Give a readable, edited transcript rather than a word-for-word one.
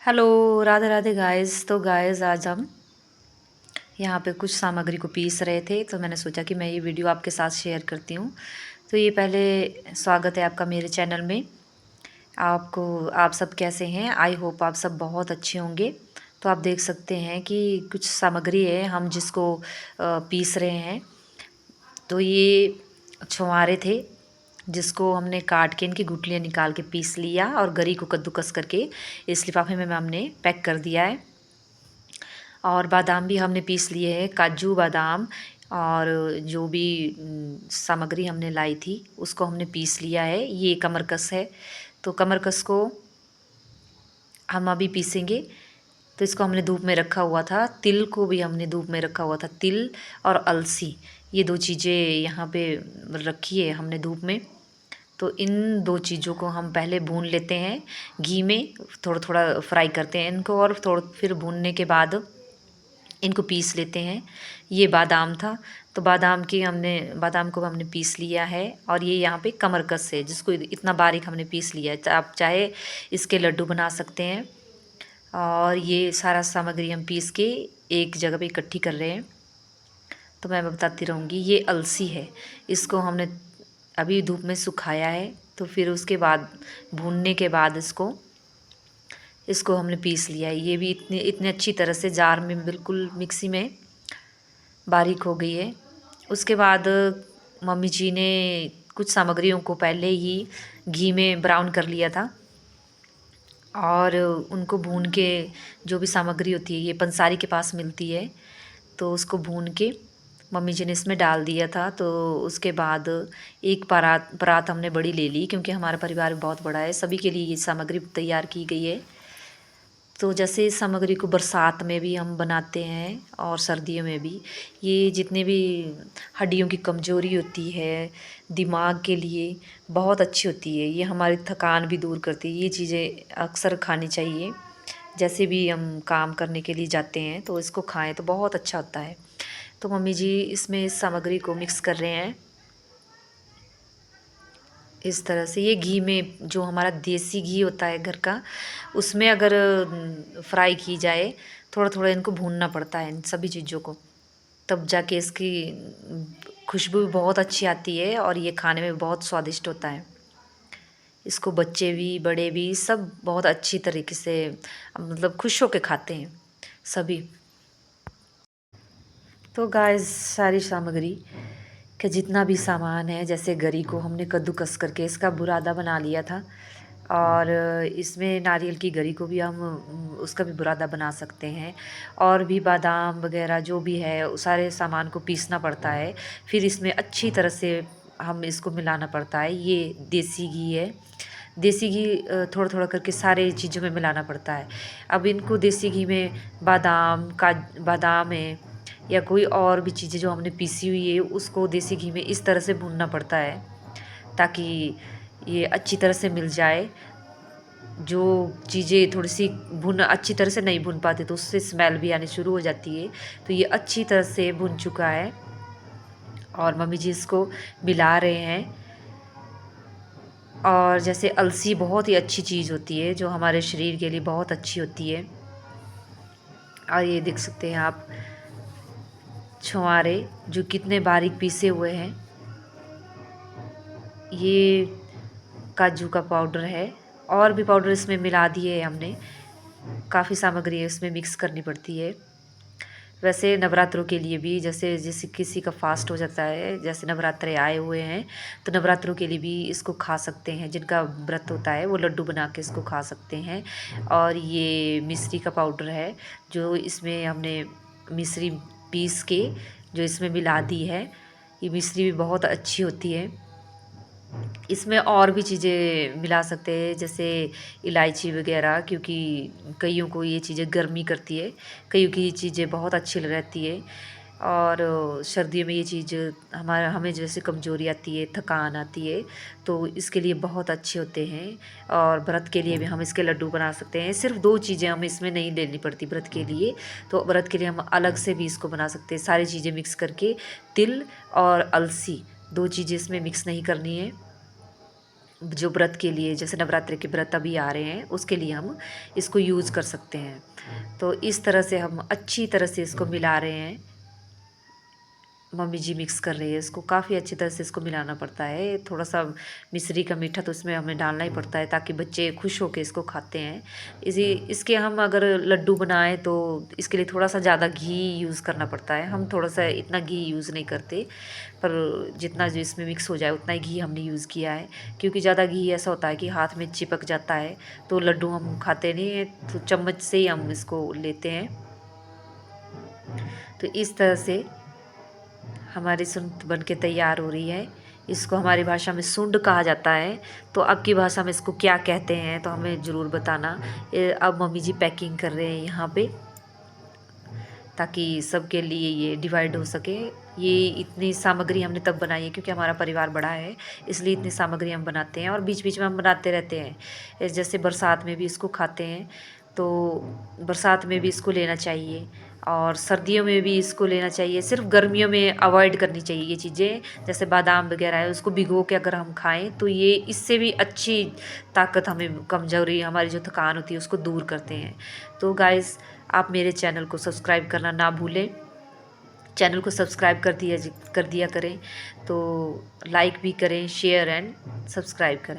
Hello, Radhe Radhe guys. तो guys आज हम यहाँ पे कुछ सामग्री को पीस रहे थे, तो मैंने सोचा कि मैं ये वीडियो आपके साथ शेयर करती हूँ। तो ये पहले स्वागत है आपका मेरे चैनल में। आपको आप सब कैसे हैं? आई होप आप सब बहुत अच्छे होंगे। तो आप देख सकते हैं कि कुछ सामग्री है हम जिसको पीस रहे हैं। तो ये छुहारे थे जिसको हमने काट के इनकी गुठलियाँ निकाल के पीस लिया और गरी को कद्दूकस करके इस लिफाफे में हमने पैक कर दिया है। और बादाम भी हमने पीस लिए हैं, काजू बादाम और जो भी सामग्री हमने लाई थी उसको हमने पीस लिया है। ये कमरकस है, तो कमरकस को हम अभी पीसेंगे। तो इसको हमने धूप में रखा हुआ था। तिल को भी हमने धूप में रखा हुआ था। तिल और अलसी, ये दो चीज़ें यहाँ पे रखी है हमने धूप में। तो इन दो चीज़ों को हम पहले भून लेते हैं घी में, थोड़ा थोड़ा फ्राई करते हैं इनको और थोड़ा फिर भूनने के बाद इनको पीस लेते हैं। ये बादाम था, तो बादाम को हमने पीस लिया है। और ये यहाँ पे कमरकस है जिसको इतना बारीक हमने पीस लिया है। आप चाहे इसके लड्डू बना सकते हैं। और ये सारा सामग्री हम पीस के एक जगह पे इकट्ठी कर रहे हैं। तो मैं बताती रहूँगी। ये अलसी है, इसको हमने अभी धूप में सुखाया है। तो फिर उसके बाद भूनने के बाद इसको हमने पीस लिया है। ये भी इतने अच्छी तरह से जार में बिल्कुल मिक्सी में बारीक हो गई है। उसके बाद मम्मी जी ने कुछ सामग्रियों को पहले ही घी में ब्राउन कर लिया था और उनको भून के, जो भी सामग्री होती है ये पंसारी के पास मिलती है, तो उसको भून के मम्मी जी ने इसमें डाल दिया था। तो उसके बाद एक परात परात हमने बड़ी ले ली क्योंकि हमारा परिवार बहुत बड़ा है, सभी के लिए ये सामग्री तैयार की गई है। तो जैसे इस सामग्री को बरसात में भी हम बनाते हैं और सर्दियों में भी। ये जितने भी हड्डियों की कमज़ोरी होती है, दिमाग के लिए बहुत अच्छी होती है। ये हमारी थकान भी दूर करती है। ये चीज़ें अक्सर खानी चाहिए। जैसे भी हम काम करने के लिए जाते हैं तो इसको खाएं तो बहुत अच्छा होता है। तो मम्मी जी इसमें इस सामग्री को मिक्स कर रहे हैं इस तरह से। ये घी में, जो हमारा देसी घी होता है घर का, उसमें अगर फ्राई की जाए, थोड़ा थोड़ा इनको भूनना पड़ता है इन सभी चीज़ों को, तब जाके इसकी खुशबू भी बहुत अच्छी आती है और ये खाने में बहुत स्वादिष्ट होता है। इसको बच्चे भी बड़े भी सब बहुत अच्छी तरीके से मतलब खुश होकर खाते हैं सभी। तो गाइस सारी सामग्री का जितना भी सामान है, जैसे गरी को हमने कद्दूकस करके इसका बुरादा बना लिया था। और इसमें नारियल की गरी को भी हम उसका भी बुरादा बना सकते हैं। और भी बादाम वगैरह जो भी है उस सारे सामान को पीसना पड़ता है। फिर इसमें अच्छी तरह से हम इसको मिलाना पड़ता है। ये देसी घी है। देसी घी थोड़ा थोड़ा करके सारे चीज़ों में मिलाना पड़ता है। अब इनको देसी घी में बादाम है या कोई और भी चीज़ें जो हमने पीसी हुई है उसको देसी घी में इस तरह से भूनना पड़ता है ताकि ये अच्छी तरह से मिल जाए। जो चीज़ें थोड़ी सी अच्छी तरह से नहीं भून पाती तो उससे स्मेल भी आनी शुरू हो जाती है। तो ये अच्छी तरह से भुन चुका है और मम्मी जी इसको मिला रहे हैं। और जैसे अलसी बहुत ही अच्छी चीज़ होती है जो हमारे शरीर के लिए बहुत अच्छी होती है। और ये देख सकते हैं आप छुहारे जो कितने बारीक पीसे हुए हैं। ये काजू का पाउडर है और भी पाउडर इसमें मिला दिए है हमने। काफ़ी सामग्री है इसमें मिक्स करनी पड़ती है। वैसे नवरात्रों के लिए भी, जैसे जैसे किसी का फास्ट हो जाता है, जैसे नवरात्रे आए हुए हैं तो नवरात्रों के लिए भी इसको खा सकते हैं। जिनका व्रत होता है वो लड्डू बना के इसको खा सकते हैं। और ये मिश्री का पाउडर है जो इसमें हमने मिश्री पीस के जो इसमें मिला दी है। ये मिश्री भी बहुत अच्छी होती है। इसमें और भी चीज़ें मिला सकते हैं जैसे इलायची वगैरह, क्योंकि कईयों को ये चीज़ें गर्मी करती है, कईयों की ये चीज़ें बहुत अच्छी रहती है। और सर्दियों में ये चीज़ हमें जैसे कमज़ोरी आती है, थकान आती है, तो इसके लिए बहुत अच्छे होते हैं। और व्रत के लिए भी हम इसके लड्डू बना सकते हैं। सिर्फ दो चीज़ें हमें इसमें नहीं लेनी पड़ती व्रत के लिए, तो व्रत के लिए हम अलग से भी इसको बना सकते हैं। सारी चीज़ें मिक्स करके, तिल और अलसी दो चीज़ें इसमें मिक्स नहीं करनी है। जो व्रत के लिए, जैसे नवरात्रि के व्रत अभी आ रहे हैं, उसके लिए हम इसको यूज़ कर सकते हैं। तो इस तरह से हम अच्छी तरह से इसको मिला रहे हैं। मम्मी जी मिक्स कर रही है इसको, काफ़ी अच्छी तरह से इसको मिलाना पड़ता है। थोड़ा सा मिश्री का मीठा तो इसमें हमें डालना ही पड़ता है, ताकि बच्चे खुश होकर इसको खाते हैं। इसके हम अगर लड्डू बनाएं तो इसके लिए थोड़ा सा ज़्यादा घी यूज़ करना पड़ता है। हम थोड़ा सा इतना घी यूज़ नहीं करते, पर जितना जो इसमें मिक्स हो जाए उतना ही घी हमने यूज़ किया है। क्योंकि ज़्यादा घी ऐसा होता है कि हाथ में चिपक जाता है, तो लड्डू हम खाते नहीं हैं, तो चम्मच से ही हम इसको लेते हैं। तो इस तरह से हमारी सुंठ बन के तैयार हो रही है। इसको हमारी भाषा में सुंड कहा जाता है। तो आपकी भाषा में इसको क्या कहते हैं तो हमें ज़रूर बताना। अब मम्मी जी पैकिंग कर रहे हैं यहाँ पे, ताकि सबके लिए ये डिवाइड हो सके। ये इतनी सामग्री हमने तब बनाई है क्योंकि हमारा परिवार बड़ा है, इसलिए इतनी सामग्री हम बनाते हैं और बीच बीच में हम बनाते रहते हैं। जैसे बरसात में भी इसको खाते हैं, तो बरसात में भी इसको लेना चाहिए और सर्दियों में भी इसको लेना चाहिए। सिर्फ गर्मियों में अवॉइड करनी चाहिए ये चीज़ें, जैसे बादाम वगैरह है, उसको भिगो के अगर हम खाएं तो ये इससे भी अच्छी ताकत, हमें कमज़ोरी, हमारी जो थकान होती है उसको दूर करते हैं। तो गाइस, आप मेरे चैनल को सब्सक्राइब करना ना भूलें। चैनल को सब्सक्राइब कर दिया करें, तो लाइक भी करें, शेयर एंड सब्सक्राइब करें।